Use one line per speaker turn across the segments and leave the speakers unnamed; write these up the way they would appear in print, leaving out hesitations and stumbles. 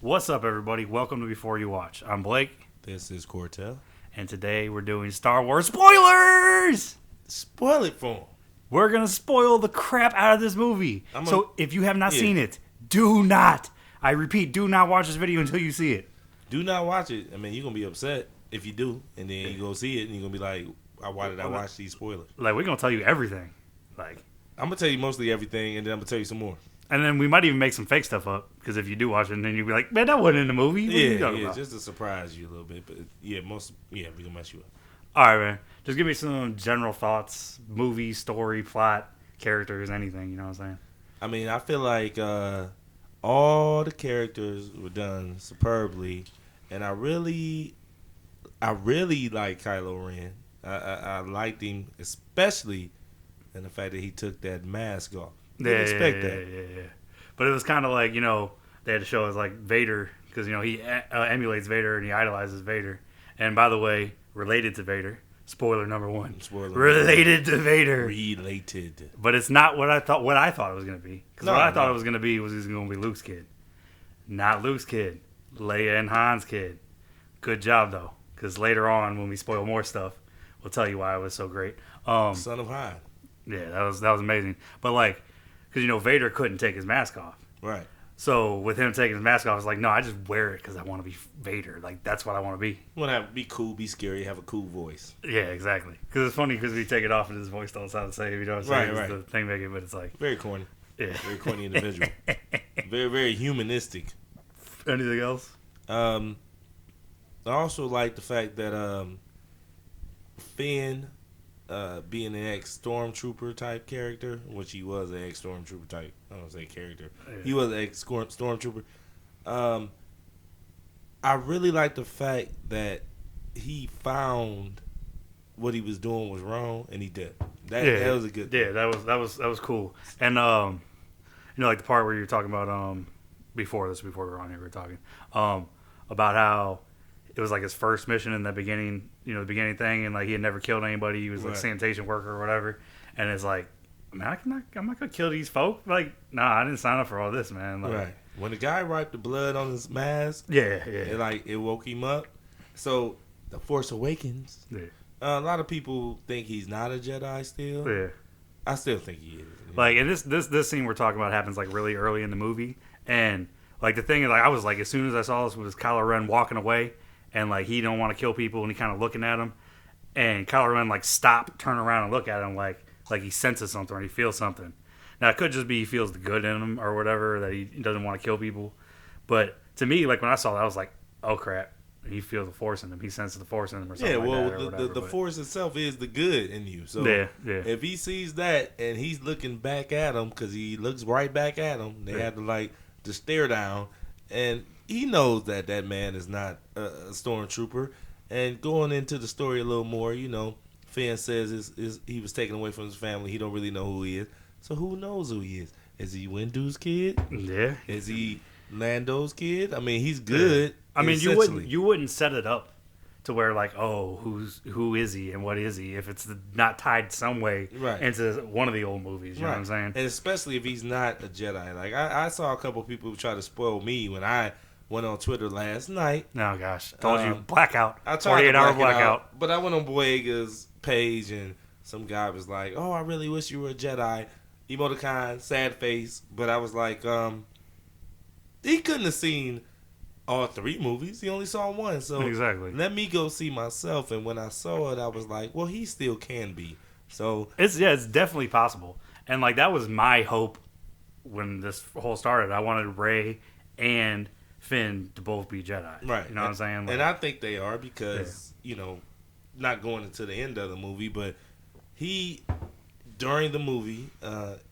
What's up, everybody? Welcome to Before You Watch. I'm Blake,
This is Cortel.
and today we're doing Star Wars spoilers!
Spoil it for him.
We're going to spoil the crap out of this movie. So if you have not seen it, do not, I repeat, do not watch this video until you see it.
Do not watch it. I mean, you're going to be upset if you do, and then you go see it, and you're going to be like, why did I watch these spoilers?
Like, we're going to tell you everything. Like,
I'm going to tell you mostly everything, and then I'm going to tell you some more.
And then we might even make some fake stuff up, because if you do watch it, then you'll be like, man, that wasn't in the movie. What are you talking about?
Just to surprise you a little bit. But we're going to mess you up.
All right, man. Just give me some general thoughts, movie, story, plot, characters, anything, you know what I'm saying?
I mean, I feel like all the characters were done superbly, and I really like Kylo Ren. I liked him, especially in the fact that he took that mask off. Didn't expect that.
Yeah. But it was kind of like, they had to show us like Vader, because, he emulates Vader and he idolizes Vader. And by the way, related to Vader, spoiler number one. Related to Vader.
Related.
But it's not what I thought it was going to be. Because what I thought it was going to be was he's going to be Luke's kid. Not Luke's kid. Leia and Han's kid. Good job, though. Because later on, when we spoil more stuff, we'll tell you why it was so great.
Son of Han.
Yeah, that was amazing. But like, because Vader couldn't take his mask off.
Right.
So with him taking his mask off, it's like, no, I just wear it because I want to be Vader. Like, that's what I want to be.
You want to be cool, be scary, have a cool voice.
Yeah, exactly. Because it's funny because we take it off and his voice don't sound the same. You know what I'm saying? Right. It's the thing making, but it's like
very corny.
Yeah,
very corny individual. Very, very humanistic.
Anything else?
I also like the fact that Finn, being an ex-stormtrooper type character, which he was an ex-stormtrooper type. I don't say character. Yeah. He was an ex-stormtrooper. I really like the fact that he found what he was doing was wrong, and he did. That was a good thing.
Yeah, that was cool. And like the part where you're talking about before we were on here, we were talking about how it was like his first mission in the beginning, the beginning thing, and like he had never killed anybody. He was like a sanitation worker or whatever, and it's like, man, I'm not gonna kill these folk. Like, nah, I didn't sign up for all this, man. Like,
right. When the guy wiped the blood on his mask, it woke him up. So the Force Awakens. Yeah. A lot of people think he's not a Jedi still.
Yeah.
I still think he is.
Like, and this scene we're talking about happens like really early in the movie, and like the thing is, like I was like, as soon as I saw this was Kylo Ren walking away. And, like, he don't want to kill people, and he kind of looking at him. And Kylo Ren, like, turn around and look at him like he senses something or he feels something. Now, it could just be he feels the good in him or whatever, that he doesn't want to kill people. But to me, like, when I saw that, I was like, oh, crap. He feels the Force in him. He senses the Force in him or something like that. Yeah, well,
the Force itself is the good in you. So if he sees that and he's looking back at him, because he looks right back at him, they have to, like, to stare down. And he knows that man is not a stormtrooper. And going into the story a little more, Finn says he was taken away from his family. He don't really know who he is. So who knows who he is? Is he Windu's kid?
Yeah.
Is he Lando's kid? I mean, he's good.
Yeah. I mean, you wouldn't set it up to where like, oh, who is he and what is he if it's not tied some way into one of the old movies. You know what I'm saying?
And especially if he's not a Jedi. Like I saw a couple people try to spoil me when I went on Twitter last night.
Oh, gosh. Told you, blackout.
I tried
48-hour blackout.
But I went on Boyega's page, and some guy was like, oh, I really wish you were a Jedi. Emoticon, sad face. But I was like, he couldn't have seen all 3 movies. He only saw one. So
exactly.
Let me go see myself. And when I saw it, I was like, well, he still can be. So
it's definitely possible. And, like, that was my hope when this whole started. I wanted Rey and Finn to both be Jedi. Right. You know what I'm saying?
Like, and I think they are because, not going into the end of the movie, but during the movie,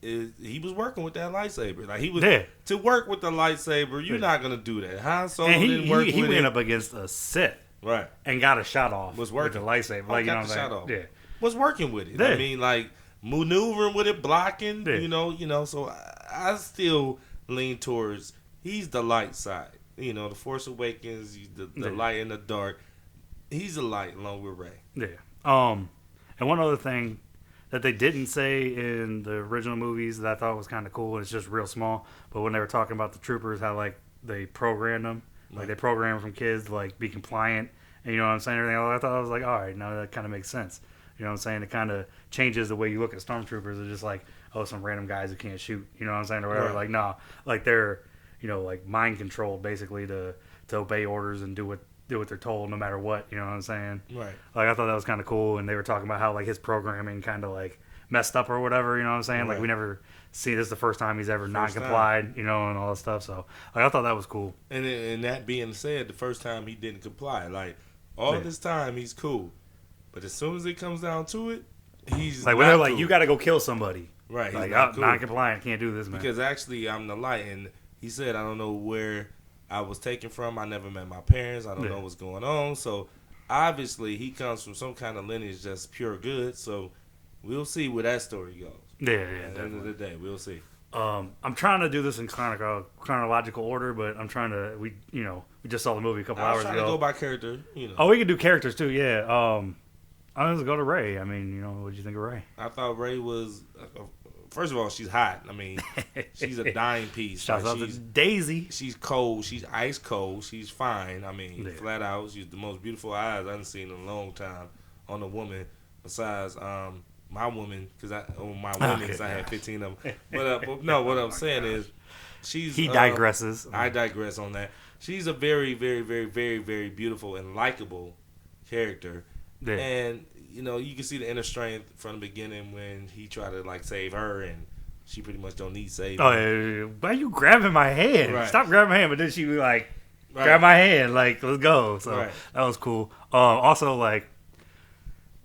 he was working with that lightsaber. Like, he was, to work with the lightsaber, you're not going to do that. Han Solo didn't work with it. He went
up against a Sith.
Right.
And got a shot off with the lightsaber. Like, you know what I'm saying? Yeah.
Was working with it. Yeah. I mean, like, maneuvering with it, blocking, so I still lean towards he's the light side. The Force Awakens, the light in the dark. He's a light along with Rey.
Yeah. And one other thing that they didn't say in the original movies that I thought was kind of cool, and it's just real small, but when they were talking about the troopers, how, like, they programmed them. Like they program from kids to like be compliant, and you know what I'm saying. Everything. I thought I was like, all right, now that kind of makes sense. You know what I'm saying? It kind of changes the way you look at stormtroopers. They're just like, oh, some random guys who can't shoot. You know what I'm saying, or whatever. Right. Like, nah, like they're, you know, like mind controlled basically to obey orders and do what they're told no matter what. You know what I'm saying?
Right.
Like I thought that was kind of cool, and they were talking about how like his programming kind of like messed up or whatever. You know what I'm saying? Right. Like we never see this is the first time he's ever not complied, you know, and all that stuff. So like, I thought that was cool.
And that being said, the first time he didn't comply, like all this time he's cool, but as soon as it comes down to it, he's
like when they're like, you got to go kill somebody,
right?
Like I'm not compliant, can't do this, man.
Because actually, I'm the light, and he said, I don't know where I was taken from. I never met my parents. I don't know what's going on. So obviously, he comes from some kind of lineage that's pure good. So we'll see where that story goes.
Yeah,
At the end of the day, we'll see.
I'm trying to do this in chronological order, but I'm trying to. We just saw the movie a couple hours ago.
I was trying to go by character,
Oh, we can do characters too, yeah. I'm gonna go to Rey. I mean, what did you think of Rey?
I thought Rey was. First of all, she's hot. I mean, she's a dime piece.
Shouts out to Daisy.
She's cold. She's ice cold. She's fine. I mean, flat out, she's the most beautiful eyes I've seen in a long time on a woman. Besides, my woman, because I had 15 of them. But no, what I'm saying is,
he digresses.
I digress on that. She's a very, very, very, very, very beautiful and likable character, and you can see the inner strength from the beginning when he tried to like save her, and she pretty much don't need saving.
Oh, why are you grabbing my hand? Right. Stop grabbing my hand! But then she like grab my hand, like let's go. So that was cool. Also like.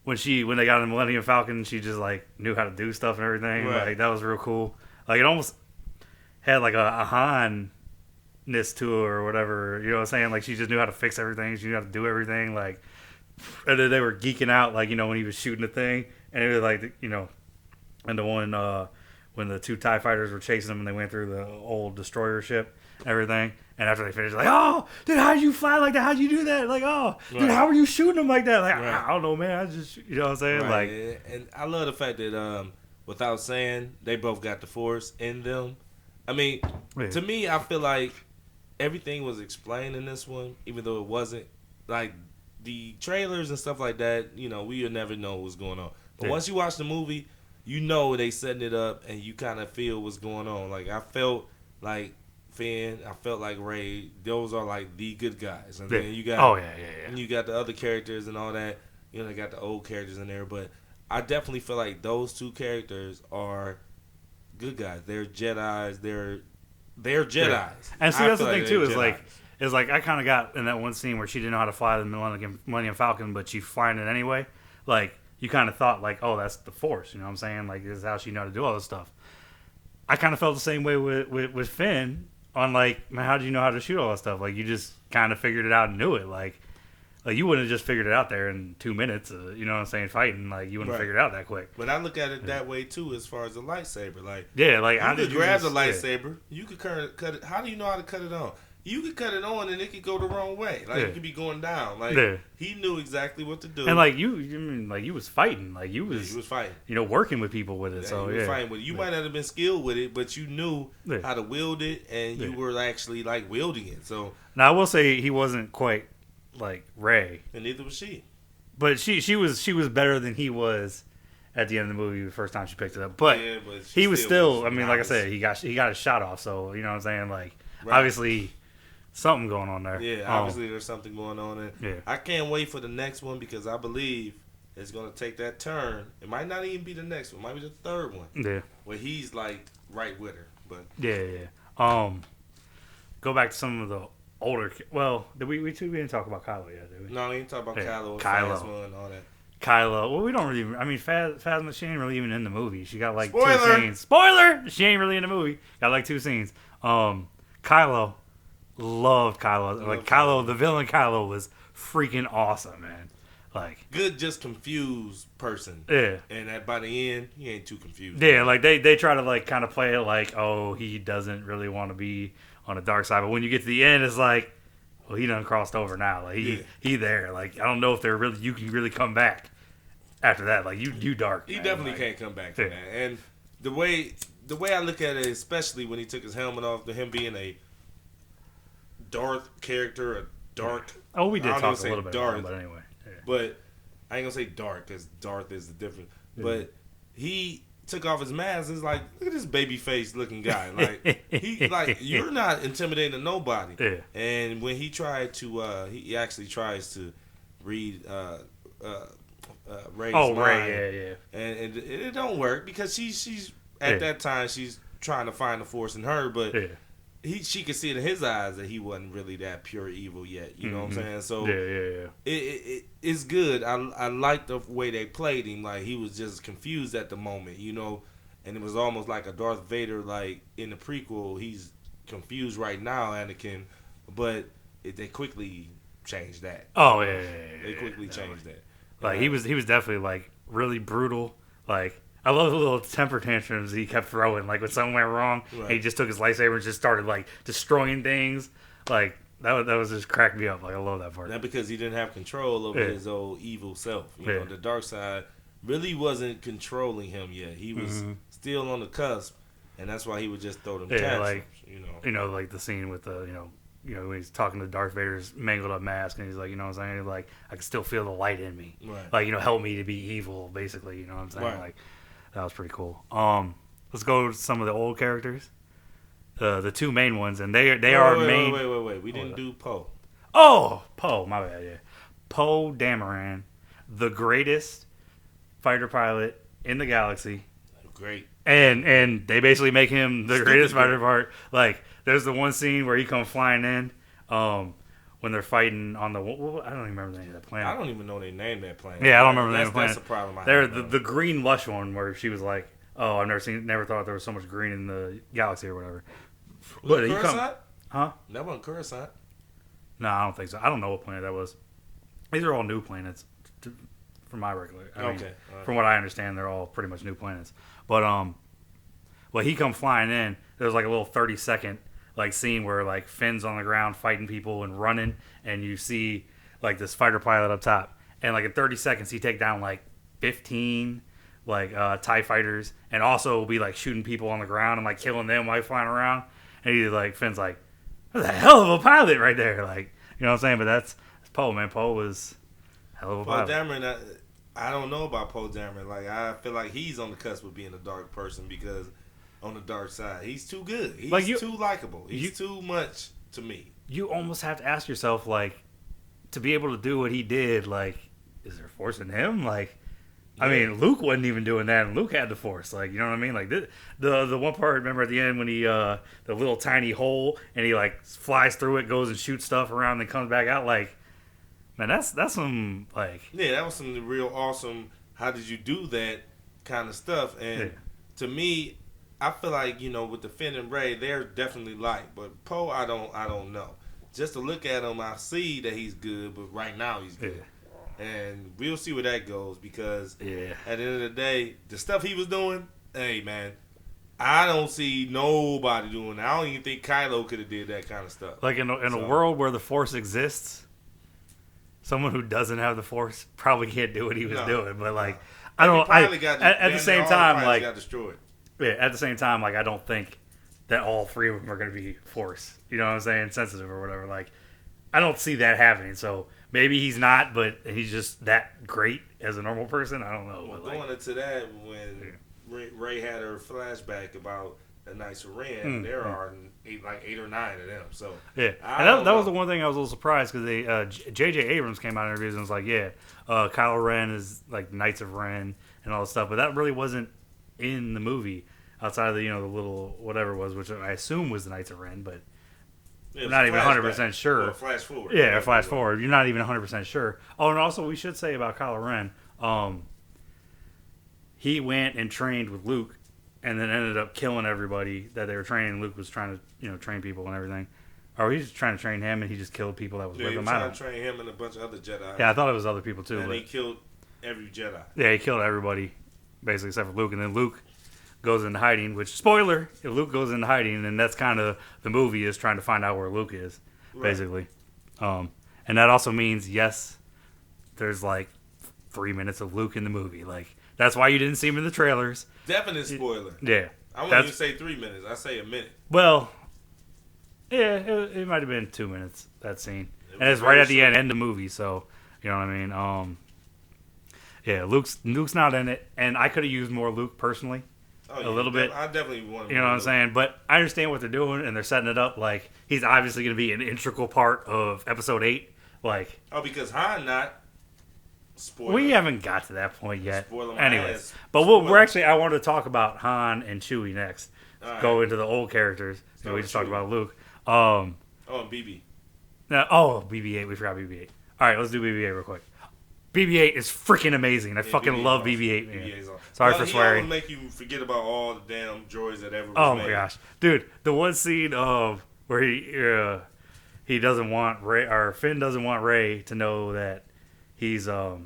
When they got in the Millennium Falcon, she just like knew how to do stuff and everything. Right. Like that was real cool. Like it almost had like a Han-ness to her or whatever. You know what I'm saying? Like she just knew how to fix everything. She knew how to do everything. Like, and then they were geeking out, like when he was shooting the thing, and it was like and the one when the two TIE fighters were chasing him and they went through the old destroyer ship, and everything. And after they finished, like, oh, dude, how'd you fly like that? How'd you do that? Like, oh, dude, how were you shooting them like that? Like, I don't know, man. I just, you know what I'm saying?
Right.
Like,
and I love the fact that, without saying, they both got the Force in them. I mean, to me, I feel like everything was explained in this one, even though it wasn't. Like, the trailers and stuff like that, we'll never know what's going on. But once you watch the movie, they setting it up, and you kind of feel what's going on. Like, I felt like Finn, I felt like Rey, those are like the good guys, and then you got and you got the other characters and all that. They got the old characters in there, but I definitely feel like those two characters are good guys. They're Jedis. They're Jedis.
And see, that's the thing too. Is like I kind of got in that one scene where she didn't know how to fly the Millennium Falcon, but she's flying it anyway. Like you kind of thought like, oh, that's the Force. You know what I'm saying? Like this is how she know how to do all this stuff. I kind of felt the same way with Finn. On like, man, how did you know how to shoot all that stuff? Like, you just kind of figured it out and knew it. Like you wouldn't have just figured it out there in 2 minutes. You know what I'm saying? Fighting, like you wouldn't have figured it out that quick.
But I look at it that way too, as far as the lightsaber. Like,
how
did you grab the lightsaber? You could cut it. How do you know how to cut it on? You could cut it on and it could go the wrong way. Like it could be going down. Like he knew exactly what to do.
And like you was fighting. Like you was
fighting.
working with people with it.
Yeah,
so
you was fighting with it. You might not have been skilled with it, but you knew how to wield it, and you were actually like wielding it. So
now I will say he wasn't quite like Rey,
and neither was she.
But she was better than he was at the end of the movie the first time she picked it up. But, he was still. I mean, like I said, he got his shot off. So you know what I'm saying? Like obviously. Something going on there.
Yeah, obviously there's something going on. And I can't wait for the next one because I believe it's going to take that turn. It might not even be the next one. It might be the third one.
Yeah.
Where he's like right with her. But
go back to some of the older. Well, we didn't talk about Kylo yet, did we?
No, we didn't talk about Kylo.
Kylo
and all that.
Kylo. Well, we don't really. I mean, Phasma, she ain't really even in the movie. She got like
Spoiler!
2 scenes. Spoiler! She ain't really in the movie. Got like 2 scenes. Kylo. Loved Kylo. Like Kylo, the villain Kylo was freaking awesome, man. Like
good, just confused person.
Yeah.
And by the end, he ain't too confused.
Yeah, like they try to like kind of play it like, oh, he doesn't really want to be on the dark side, but when you get to the end, it's like, well, he done crossed over now. Like he there. Like I don't know if you can really come back after that. Like you dark.
He definitely can't come back from that. And the way I look at it, especially when he took his helmet off, to him being a Darth character, a dark.
Oh, we did talk a little bit about him, but anyway. Yeah.
But I ain't gonna say dark because Darth is the different. But he took off his mask. It's like, look at this baby face looking guy. Like he, like you're not intimidating nobody. Yeah. And when he tried to, he actually tries to read Rey's mind.
Rey, yeah.
And it don't work because she's at that time she's trying to find the Force in her, but she could see it in his eyes that he wasn't really that pure evil yet. You know what I'm saying? So it's good. I like the way they played him. Like he was just confused at the moment, you know, and it was almost like a Darth Vader. Like in the prequel, he's confused right now, Anakin, but they quickly changed that.
Oh yeah.
They quickly changed that.
Like he was definitely like really brutal. Like I love the little temper tantrums he kept throwing. Like when something went wrong, he just took his lightsaber and just started like destroying things. Like that was just cracked me up. Like I love that part.
Not because he didn't have control over his old evil self. You know, the dark side really wasn't controlling him yet. He was still on the cusp, and that's why he would just throw them tantrums.
Like like the scene with the when he's talking to Darth Vader's mangled up mask, and he's like, you know what I'm saying? Like, I can still feel the light in me.
Right.
Like, help me to be evil, basically. You know what I'm saying?
Right.
Like, that was pretty cool. Let's go to some of the old characters. The two main ones, and they are main.
Wait. We didn't do Poe.
Oh, Poe. My bad. Yeah, Poe Dameron, the greatest fighter pilot in the galaxy.
Great.
And they basically make him the greatest fighter pilot. Like, there's the one scene where he comes flying in when they're fighting on the... I don't even remember the name of that planet.
I don't even know they named that planet.
Yeah, I don't remember the name of the planet.
That's the problem I
have. The green lush one where she was like, oh, I've never thought there was so much green in the galaxy or whatever.
But Coruscant?
Huh?
That wasn't Coruscant.
No, I don't think so. I don't know what planet that was. These are all new planets from my recollection.
Okay.
Right. From what I understand, they're all pretty much new planets. But he come flying in. There's like a little 30-second like scene where like Finn's on the ground fighting people and running, and you see like this fighter pilot up top, and like in 30 seconds he take down like 15 like TIE fighters, and also will be like shooting people on the ground and like killing them while he's flying around. And he's like, Finn's like, that's a hell of a pilot right there, like, you know what I'm saying? But that's Poe, man. Poe was a hell of a pilot.
Poe Dameron, I don't know about Poe Dameron. Like, I feel like he's on the cusp of being a dark person because on the dark side, he's too good. He's like too likable. He's too much to me.
You almost have to ask yourself, like, to be able to do what he did, like, is there force in him? Like, I mean, Luke wasn't even doing that, and Luke had the Force. Like, you know what I mean? Like, the one part, remember at the end when he, the little tiny hole, and he, like, flies through it, goes and shoots stuff around, and comes back out, like, man, that's some, like...
Yeah, that was some real awesome, how did you do that kind of stuff. And to me, I feel like, with the Finn and Rey, they're definitely like, but Poe, I don't know. Just to look at him, I see that he's good, but right now he's good. And we'll see where that goes because at the end of the day, the stuff he was doing, hey, man, I don't see nobody doing that. I don't even think Kylo could have did that kind of stuff.
Like in a world where the Force exists, someone who doesn't have the Force probably can't do what he was doing. But like, at the same time, like,
got destroyed.
Yeah, at the same time, like, I don't think that all three of them are going to be Force. You know what I'm saying? Sensitive or whatever. Like, I don't see that happening. So maybe he's not, but he's just that great as a normal person. I don't know.
Well, going into that, when Rey had her flashback about the Knights of Ren, there are 8 or 9 of them. So
and that was the one thing I was a little surprised because they J.J. Abrams came out in interviews and was like, Kylo Ren is like Knights of Ren and all this stuff, but that really wasn't in the movie outside of the the little whatever it was, which I assume was the Knights of Ren, but we're not even 100% sure.
Or flash forward.
Yeah, flash forward. You're not even 100% sure. Oh, and also we should say about Kylo Ren, he went and trained with Luke, and then ended up killing everybody that they were training. Luke was trying to train people and everything. Or he was trying to train him, and he just killed people that was with him.
He was trying to train him and a bunch of other Jedi.
Yeah, I thought it was other people too.
And he killed every Jedi.
Yeah, he killed everybody, basically, except for Luke. And then Luke goes into hiding, which, spoiler, if Luke goes into hiding, and that's kind of the movie is trying to find out where Luke is, basically. And that also means, yes, there's like 3 minutes of Luke in the movie. Like, that's why you didn't see him in the trailers.
Definite spoiler.
Yeah.
I won't even say 3 minutes. I say a minute.
Well, Yeah, it might have been 2 minutes, that scene. And it's right at the end of the movie, so, you know what I mean? Yeah, Luke's not in it, and I could have used more Luke personally. A little bit.
I definitely want.
You know what I'm saying? But I understand what they're doing, and they're setting it up like he's obviously going to be an integral part of Episode 8. Like,
because Han not. Spoiler.
We haven't got to that point yet. Anyways, but
we're
actually, I wanted to talk about Han and Chewie next. Right. Go into the old characters. We just talked about Luke.
And BB.
BB-8. We forgot BB-8. All right, let's do BB-8 real quick. BB-8 is freaking amazing. I fucking love BB-8, man. Sorry for swearing.
He make you forget about all the damn droids that ever was
Oh,
made.
my gosh. Dude, the one scene where he doesn't want Rey, or Finn doesn't want Rey to know that he was a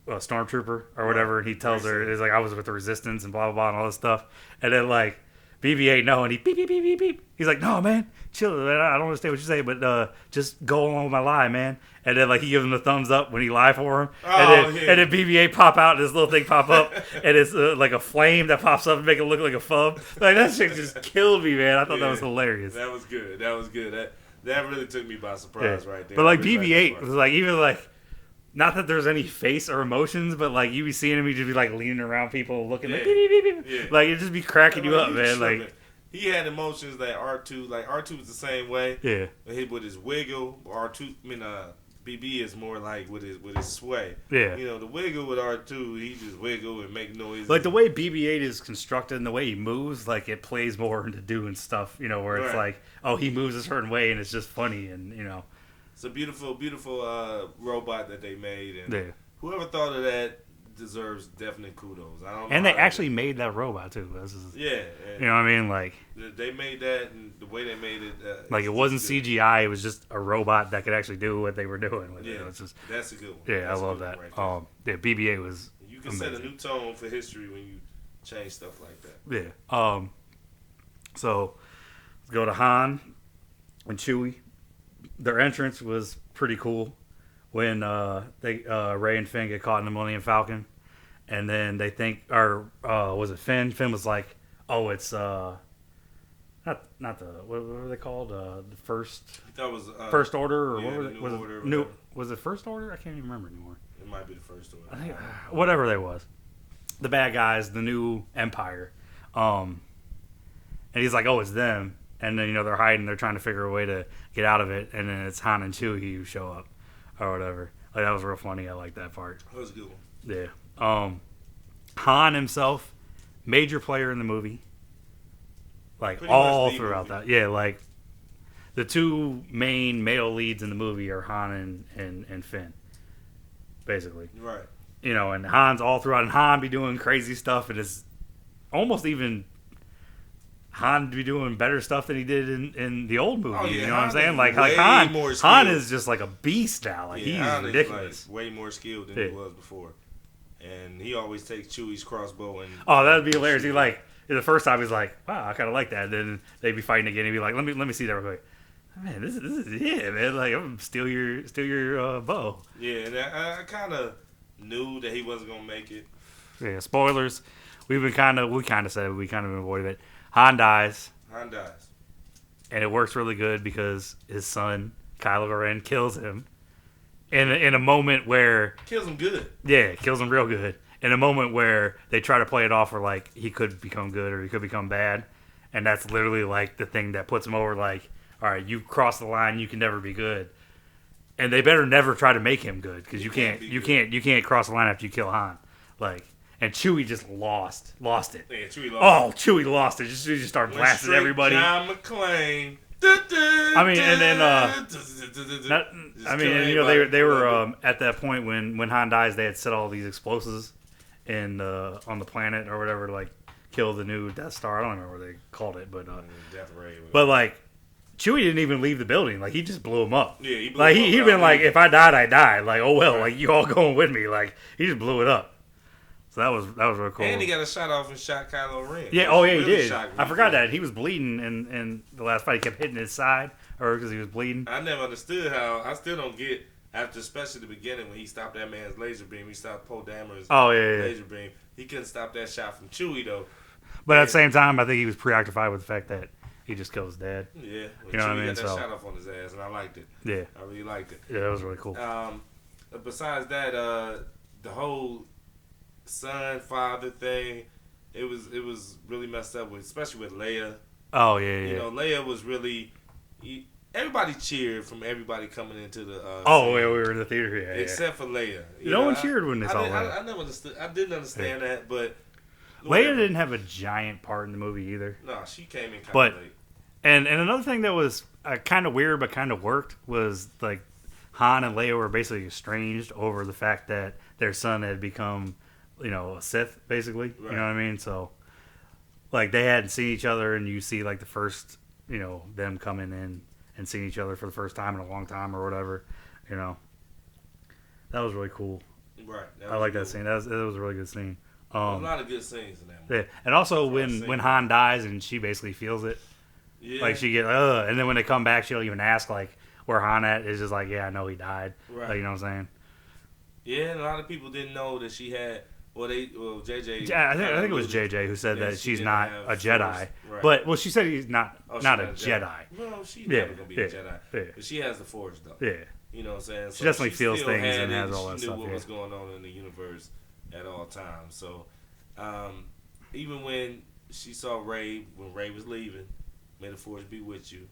stormtrooper or whatever, and he tells her, he's like, I was with the Resistance and blah, blah, blah, and all this stuff. And then, like, BB-8, no, and he beep, beep, beep, beep, beep. He's like, no, man, chill. I don't understand what you say, but just go along with my lie, man. And then, like, he gives him the thumbs up when he lie for him. And then BB-8 pop out, and this little thing pop up, and it's like a flame that pops up and make it look like a phub. Like, that shit just killed me, man. I thought that was hilarious.
That was good. That really took me by surprise right there.
But, like, BB-8 was, like, even, like, not that there's any face or emotions, but, like, you be seeing him, he just be, like, leaning around people, looking like, beep, beep, beep, beep. Yeah. Like, it just be cracking you up, man. Like,
he had emotions that R2, like, R2 was the same way.
Yeah.
With his wiggle, BB is more like with his sway.
Yeah.
You know, the wiggle with R2, he just wiggle and make noise.
Like, the way BB-8 is constructed and the way he moves, like, it plays more into doing stuff, you know, where it's like, oh, he moves a certain way and it's just funny and, you know.
It's a beautiful, beautiful robot that they made. And whoever thought of that deserves definite kudos.
They actually made that robot, too. You know what I mean? Like,
they made that, and the way they made it.
Like, it wasn't CGI. It was just a robot that could actually do what they were doing with it. It's just,
that's a good one.
Yeah, I love that. Right BB-8 was
You can set a new tone for history when you change stuff like that.
Yeah. So, let's go to Han and Chewie. Their entrance was pretty cool when Rey and Finn get caught in the Millennium Falcon, and then they think, or was it Finn? Finn was like, "Oh, it's not the what were they called? The first First Order, or what was it? Was it First Order? I can't even remember anymore.
It might be the First Order.
I think whatever they was, the bad guys, the new Empire, and he's like, "Oh, it's them." And then, you know, they're hiding. They're trying to figure a way to get out of it. And then it's Han and Chewie who show up or whatever. Like, that was real funny. I like that part.
That was a good one.
Yeah. Han himself, major player in the movie. Like, pretty all throughout that. Yeah, like, the two main male leads in the movie are Han and Finn, basically.
Right.
You know, and Han's all throughout. And Han be doing crazy stuff. And it's almost even... Han be doing better stuff than he did in the old movie. You know what I'm saying? Like Han is just like a beast now. Like, he's ridiculous.
Is, like, way more skilled than he was before. And he always takes Chewie's crossbow and...
Oh, that'd be hilarious. He like, the first time he's like, wow, I kind of like that. Then they'd be fighting again. He'd be like, let me see that real quick. Man, this is man. Like, I'm gonna steal your bow.
Yeah, and I kind of knew that he wasn't gonna make it.
Yeah, spoilers. We kind of said it, we kind of avoided it. Han dies. And it works really good because his son, Kylo Ren, kills him in a moment where...
Kills him good.
Yeah, kills him real good. In a moment where they try to play it off where, like, he could become good or he could become bad. And that's literally, like, the thing that puts him over, like, all right, you cross the line, you can never be good. And they better never try to make him good because you can't cross the line after you kill Han. Like... And Chewie just lost it.
Yeah, Chewie lost it.
Chewie lost it. Just started blasting everybody.
John McClane.
I mean, and then, you know, they were at that point when Han dies, they had set all these explosives on the planet or whatever to, like, kill the new Death Star. I don't remember what they called it, but like, Chewie didn't even leave the building. Like, he just blew him up.
Yeah, he blew
like
him up.
He'd been like, if I died, I died. Like, oh well, like, you all going with me. Like, he just blew it up. So that was real cool.
And he got a shot off and shot Kylo Ren.
Yeah, he did. I forgot that. He was bleeding in the last fight. He kept hitting his side because he was bleeding.
I never understood how. I still don't get, after especially the beginning when he stopped that man's laser beam. He stopped Poe Dameron's laser beam. He couldn't stop that shot from Chewie, though.
But at the same time, I think he was preoccupied with the fact that he just kills his dad.
Yeah,
you know what I mean.
Got that shot off on his ass, and I liked it.
Yeah,
I really liked it.
Yeah, that was really cool.
Besides that, the whole son father thing, it was really messed up with, especially with Leia.
Oh yeah.
You know, Leia was really. Everybody cheered from everybody coming into the.
Yeah, we were in the theater,
except for Leia.
No one cheered when they saw Leia.
I never understood. I didn't understand that, but
Leia didn't have a giant part in the movie either.
No, she came in kind of late.
And another thing that was kind of weird but kind of worked was like Han and Leia were basically estranged over the fact that their son had become, a Sith, basically. Right. You know what I mean? So, like, they hadn't seen each other, and you see, like, the first, them coming in and seeing each other for the first time in a long time or whatever, That was really cool.
Right.
I like that scene. That was a really good scene.
A lot of good scenes in that movie.
Yeah. And also when Han dies and she basically feels it. Yeah. Like, she gets, and then when they come back, she'll even ask, like, where Han at. It's just like, yeah, I know he died. Right. Like, you know what I'm saying?
Yeah, and a lot of people didn't know that she had... JJ...
Yeah, I think it was JJ who said that she's not a Jedi. Right. But, she said he's not a Jedi.
No, she's never going to be a Jedi. Yeah. But she has the Force, though.
Yeah.
You know what I'm saying? So
she definitely feels things and has all that
stuff. She knew what was
yeah.
going on in the universe at all times. So, even when she saw Rey, when Rey was leaving, may the Force be with you,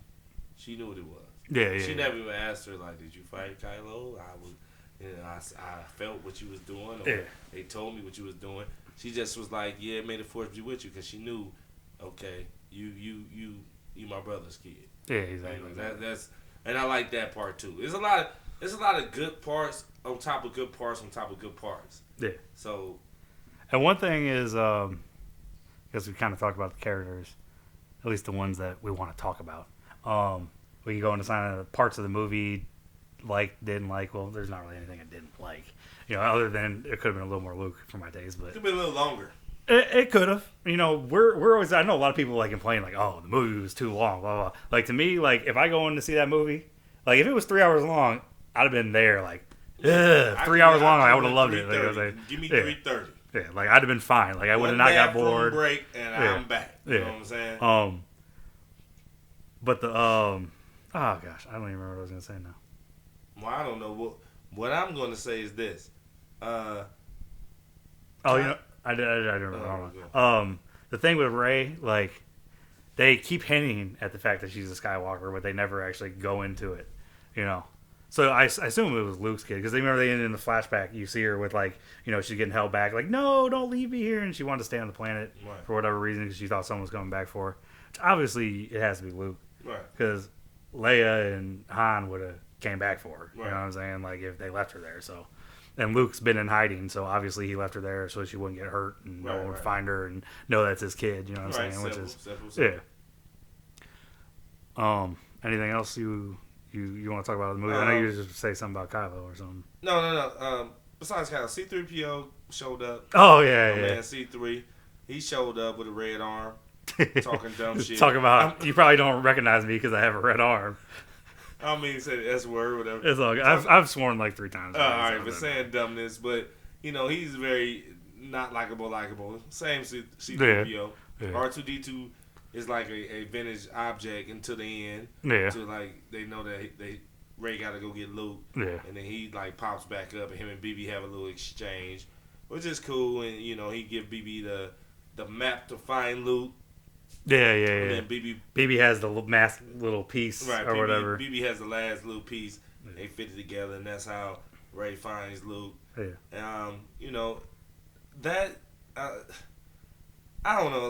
she knew what it was.
Yeah.
She never even asked her, like, did you fight Kylo? I felt what you was doing, or they told me what you was doing. She just was like, yeah, may the Force be with you, because she knew, okay, you my brother's kid.
Yeah, exactly.
That's and I like that part too. There's a lot of good parts on top of good parts on top of good parts.
Yeah.
So,
and one thing is, because we kind of talked about the characters, at least the ones that we want to talk about. We can go into some of the parts of the movie, didn't like. Well, there's not really anything I didn't like, other than it could have been a little more Luke for my taste, but
it could be a little longer.
It could have. We're always. I know a lot of people complain oh, the movie was too long. Blah blah. Like, to me, if I go in to see that movie, if it was 3 hours long, I'd have been there. 3 hours long, I would have loved it.
Give me 3:30.
Yeah, I'd have been fine. I would have not got bored.
Break and I'm back. You know what I'm saying?
But the oh gosh, I don't even remember what I was gonna say now.
Well, I don't know what I'm gonna say is this.
I don't remember. The thing with Rey, they keep hinting at the fact that she's a Skywalker, but they never actually go into it. So I assume it was Luke's kid, because they remember in the flashback you see her with she's getting held back, no, don't leave me here, and she wanted to stay on the planet for whatever reason because she thought someone was coming back for her. Which obviously it has to be Luke, because Leia and Han would have came back for her. You know what I'm saying? If they left her there, so. And Luke's been in hiding, so obviously he left her there so she wouldn't get hurt and no one would find her and know that's his kid. You know what I'm saying?
Simple.
Yeah. Anything else you want to talk about the movie? I know you just say something about Kylo or something.
No. Besides Kylo, C-3PO showed up.
Oh yeah.
Man, C-3, he showed up with a red arm, talking dumb shit.
Talking about you probably don't recognize me because I have a red arm.
I mean, say the S word, whatever.
It's all good. I've sworn 3 times.
All right, but saying dumbness, but he's very not likable. Same C-3PO. Yeah. R2-D2 is like a vintage object until the end.
Yeah.
So they know that Rey got to go get Luke.
Yeah.
And then he pops back up, and him and BB have a little exchange, which is cool. And he give BB the map to find Luke.
Yeah.
And then
BB has the little piece or whatever.
BB has the last little piece. Yeah. They fit it together, and that's how Rey finds Luke.
Yeah.
That I don't know.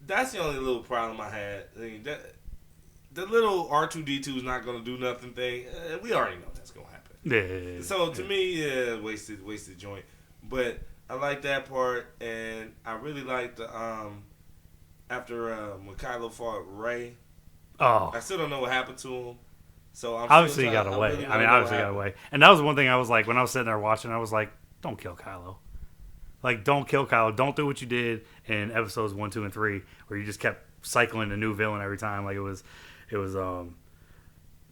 That's the only little problem I had. The little R2-D2 is not going to do nothing thing. We already know that's going to happen.
Yeah.
So to me, wasted joint. But I like that part, and I really like the after when Kylo fought Rey.
Oh.
I still don't know what happened to him. So
obviously he got away. Really obviously he got away. And that was one thing I was when I was sitting there watching, I was like, don't kill Kylo. Don't kill Kylo. Don't do what you did in episodes 1, 2, and 3, where you just kept cycling a new villain every time. It was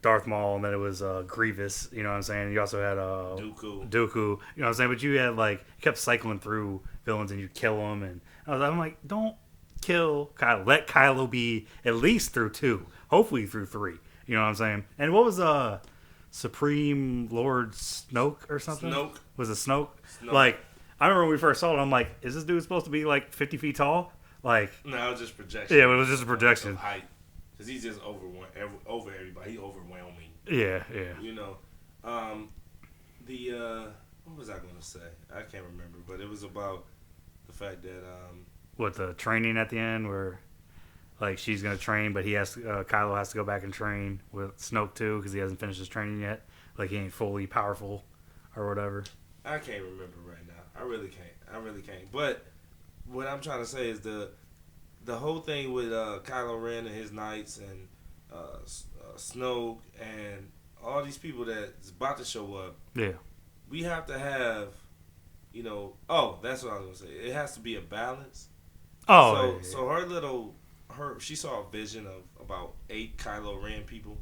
Darth Maul, and then it was Grievous. You know what I'm saying? You also had Dooku. You know what I'm saying? But you had kept cycling through villains, and you'd kill them. And I'm like, don't kill Kylo. Let Kylo be at least through 2, hopefully through 3. You know what I'm saying? And what was Supreme Lord Snoke or something?
Snoke.
Was it Snoke? Like, I remember when we first saw it, I'm like, is this dude supposed to be like 50 feet tall? Like,
no, it was just projection.
Yeah, it was just a projection.
Of height. Because he's just over everybody. He overwhelming.
Yeah.
You know, what was I going to say? I can't remember, but it was about the fact that
what, the training at the end where like she's gonna train, but Kylo has to go back and train with Snoke too because he hasn't finished his training yet. Like he ain't fully powerful or whatever.
I can't remember right now. I really can't. But what I'm trying to say is the whole thing with Kylo Ren and his knights and Snoke and all these people that's about to show up.
Yeah.
We have to have, that's what I was gonna say. It has to be a balance.
Oh.
So she saw a vision of about 8 Kylo Ren people.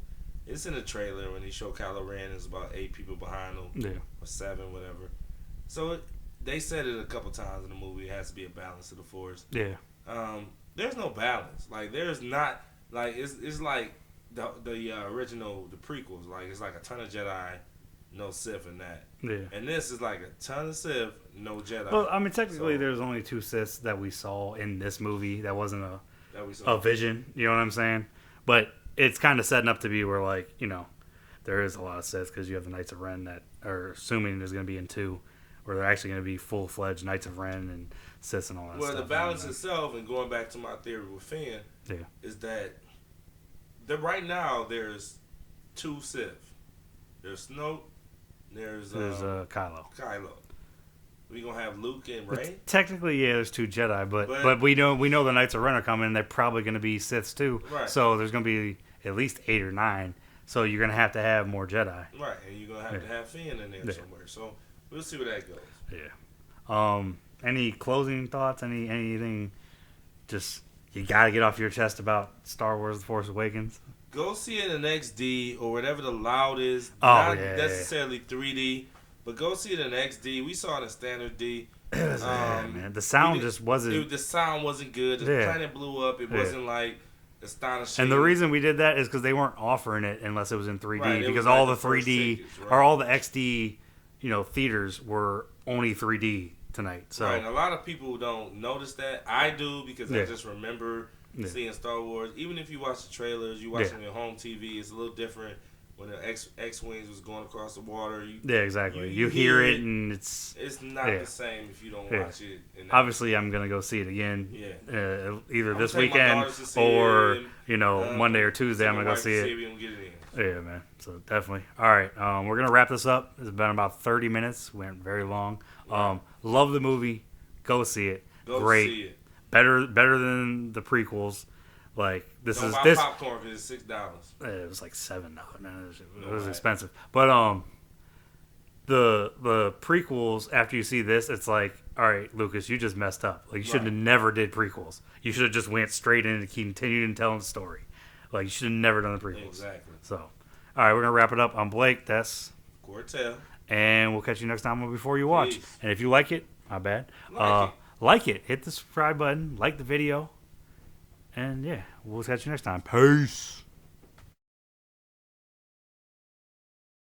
It's in the trailer when they show Kylo Ren. There's about 8 people behind him.
Yeah.
Or 7, whatever. So they said it a couple times in the movie. It has to be a balance of the Force.
Yeah.
There's no balance. Like there's not. Like it's like the original, the prequels. Like it's like a ton of Jedi, no Sith in that.
Yeah.
And this is like a ton of Sith, no Jedi.
Well, I mean, technically, there's only 2 Siths that we saw in this movie. That wasn't a vision. You know what I'm saying? But it's kind of setting up to be where, like, there is a lot of Siths because you have the Knights of Ren that are assuming there's going to be in 2, where they're actually going to be full-fledged Knights of Ren and Siths and all that stuff.
Well, the balance itself, and going back to my theory with Finn, is that right now there's 2 Sith. There's Snoke. There's
Kylo.
We gonna have Luke and Rey.
Technically, yeah, there's 2 Jedi, but we know the Knights of Ren are coming. And they're probably gonna be Siths too.
Right.
So there's gonna be at least 8 or 9. So you're gonna have to have more Jedi.
Right, and you're gonna have to have Finn in there somewhere. So we'll see where that goes.
Yeah. Any closing thoughts? Anything? Just you gotta get off your chest about Star Wars: The Force Awakens.
Go see it in XD or whatever the loud is.
Not
necessarily 3D, but go see it in XD. We saw it in standard D.
Man. The sound just wasn't.
The sound wasn't good. The planet blew up. It wasn't like astonishing.
And the reason we did that is because they weren't offering it unless it was in 3D.
Right,
because all the 3D tickets, or all the XD, theaters were only 3D tonight. So
right, a lot of people don't notice that. I do because I just remember seeing Star Wars. Even if you watch the trailers, you watch them on home TV, it's a little different when the X-Wings was going across the water.
Exactly. You hear it and it's
not the same if you don't watch it.
Obviously, I'm going to go see it again.
Yeah.
Either this weekend or, Monday or Tuesday, I'm going to go see it. Yeah, man. So definitely. All right. We're going to wrap this up. It's been about 30 minutes. Went very long. Love the movie. Go see it. Great.
See it.
Better than the prequels. Like this
don't
is
buy
this
popcorn because it's $6.
It was like $7. Man, it was expensive. But the prequels, after you see this, it's like, all right, Lucas, you just messed up. Like you should have never did prequels. You should have just went straight in and continued telling the story. Like you should have never done the prequels.
Exactly.
So, all right, we're gonna wrap it up. I'm Blake. That's
Cortell.
And we'll catch you next time before you watch.
Peace.
And if you like it, my bad. Like it. Hit the subscribe button. Like the video. And yeah, we'll catch you next time. Peace.